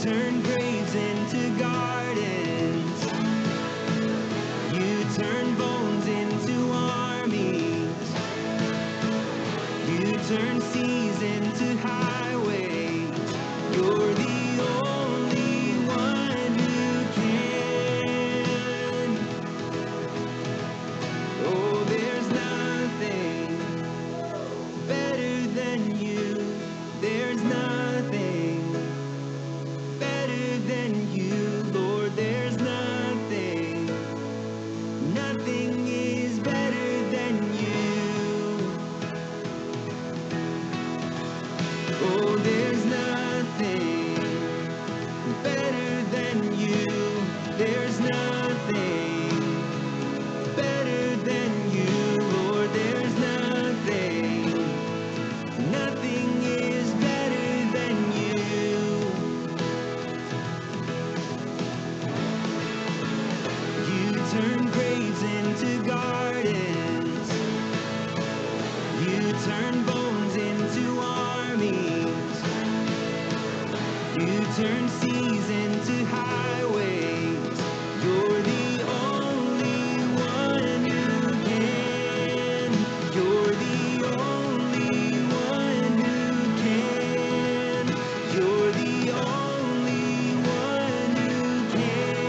turn graves into gardens. You turn bones into armies. You turn seas into highways. You're the only one who can. Oh, there's nothing better than you. There's nothing better than you, Lord. There's nothing. Nothing is better than you. Oh, there's nothing better than you. There's nothing better than you, Lord. There's nothing. Nothing is better than you. You turn graves into gardens. You turn bones into armies. You turn seas into highways. You're the only one who can. You're the only one who can. You're the only one who can.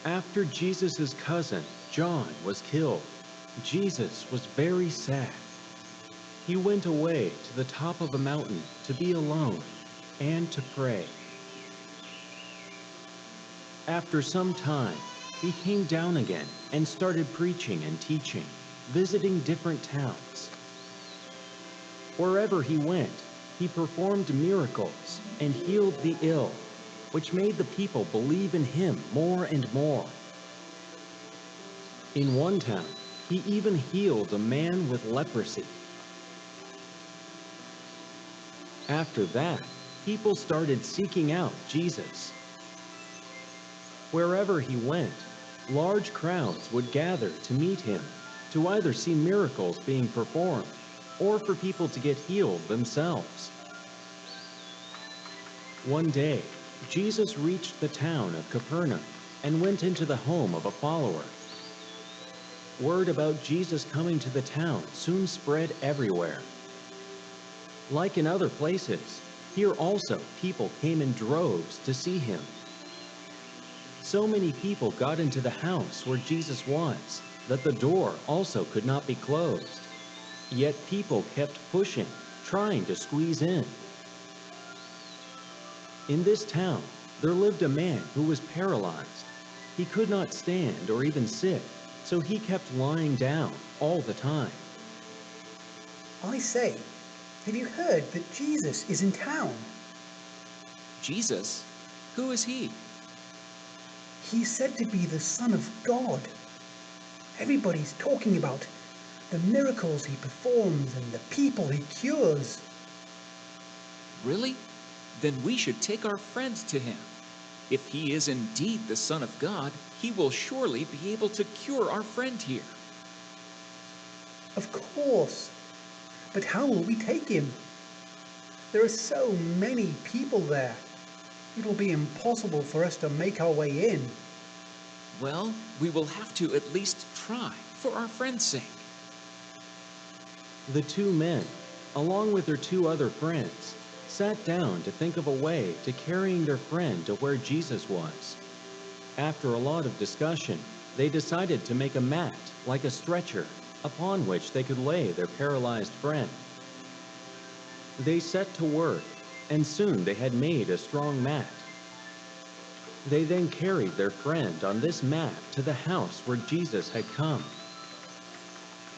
After Jesus' cousin, John, was killed, Jesus was very sad. He went away to the top of a mountain to be alone and to pray. After some time, he came down again and started preaching and teaching, visiting different towns. Wherever he went, he performed miracles and healed the ill, which made the people believe in him more and more. In one town, he even healed a man with leprosy. After that, people started seeking out Jesus. Wherever he went, large crowds would gather to meet him, to either see miracles being performed or for people to get healed themselves. One day, Jesus reached the town of Capernaum and went into the home of a follower. Word about Jesus coming to the town soon spread everywhere. Like in other places, here also people came in droves to see him. So many people got into the house where Jesus was that the door also could not be closed. Yet people kept pushing, trying to squeeze in. In this town, there lived a man who was paralyzed. He could not stand or even sit, so he kept lying down all the time. I say, have you heard that Jesus is in town? Jesus? Who is he? He's said to be the Son of God. Everybody's talking about the miracles he performs and the people he cures. Really? Then we should take our friends to him. If he is indeed the Son of God, he will surely be able to cure our friend here. Of course. But how will we take him? There are so many people there. It will be impossible for us to make our way in. Well, we will have to at least try, for our friend's sake. The two men, along with their two other friends, sat down to think of a way to carrying their friend to where Jesus was. After a lot of discussion, they decided to make a mat, like a stretcher, upon which they could lay their paralyzed friend. They set to work, and soon they had made a strong mat. They then carried their friend on this mat to the house where Jesus had come.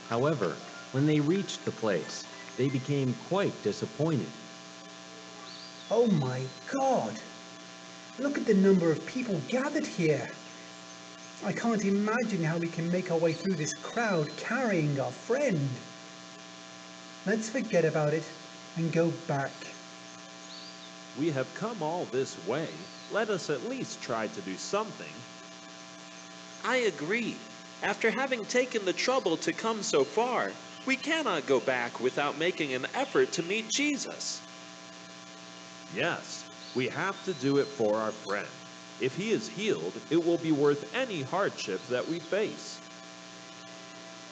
However, when they reached the place, they became quite disappointed. Oh my God! Look at the number of people gathered here. I can't imagine how we can make our way through this crowd carrying our friend. Let's forget about it and go back. We have come all this way. Let us at least try to do something. I agree. After having taken the trouble to come so far, we cannot go back without making an effort to meet Jesus. Yes, we have to do it for our friend. If he is healed, it will be worth any hardship that we face.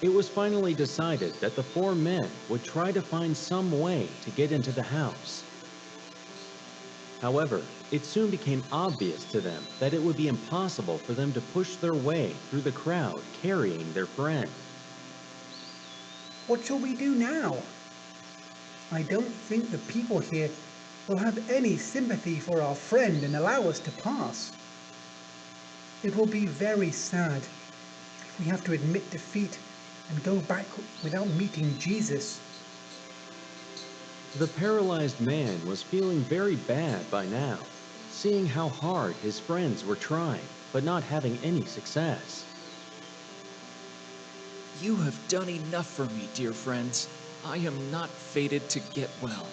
It was finally decided that the four men would try to find some way to get into the house. However, it soon became obvious to them that it would be impossible for them to push their way through the crowd carrying their friend. What shall we do now? I don't think the people here will have any sympathy for our friend and allow us to pass. It will be very sad if we have to admit defeat and go back without meeting Jesus. The paralyzed man was feeling very bad by now, seeing how hard his friends were trying, but not having any success. You have done enough for me, dear friends. I am not fated to get well.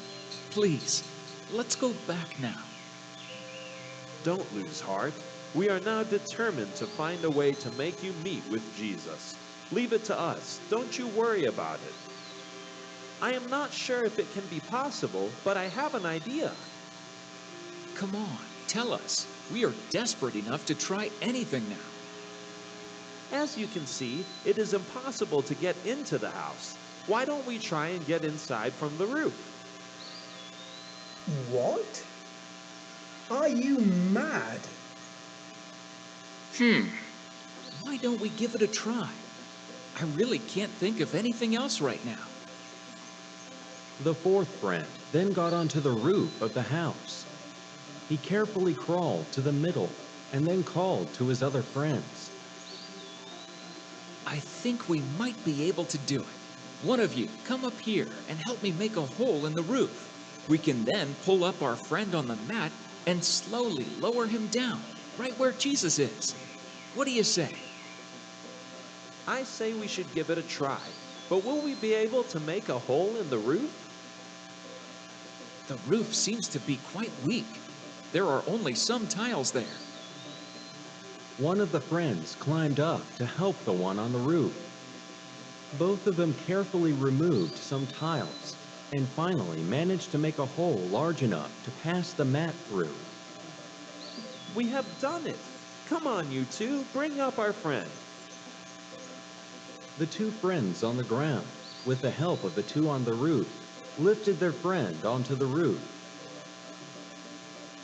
Please, let's go back now. Don't lose heart. We are now determined to find a way to make you meet with Jesus. Leave it to us. Don't you worry about it. I am not sure if it can be possible, but I have an idea. Come on, tell us. We are desperate enough to try anything now. As you can see, it is impossible to get into the house. Why don't we try and get inside from the roof? What? Are you mad? Why don't we give it a try? I really can't think of anything else right now. The fourth friend then got onto the roof of the house. He carefully crawled to the middle and then called to his other friends. I think we might be able to do it. One of you, come up here and help me make a hole in the roof. We can then pull up our friend on the mat and slowly lower him down, right where Jesus is. What do you say? I say we should give it a try, but will we be able to make a hole in the roof? The roof seems to be quite weak. There are only some tiles there. One of the friends climbed up to help the one on the roof. Both of them carefully removed some tiles and finally managed to make a hole large enough to pass the mat through. We have done it! Come on, you two, bring up our friend. The two friends on the ground, with the help of the two on the roof, lifted their friend onto the roof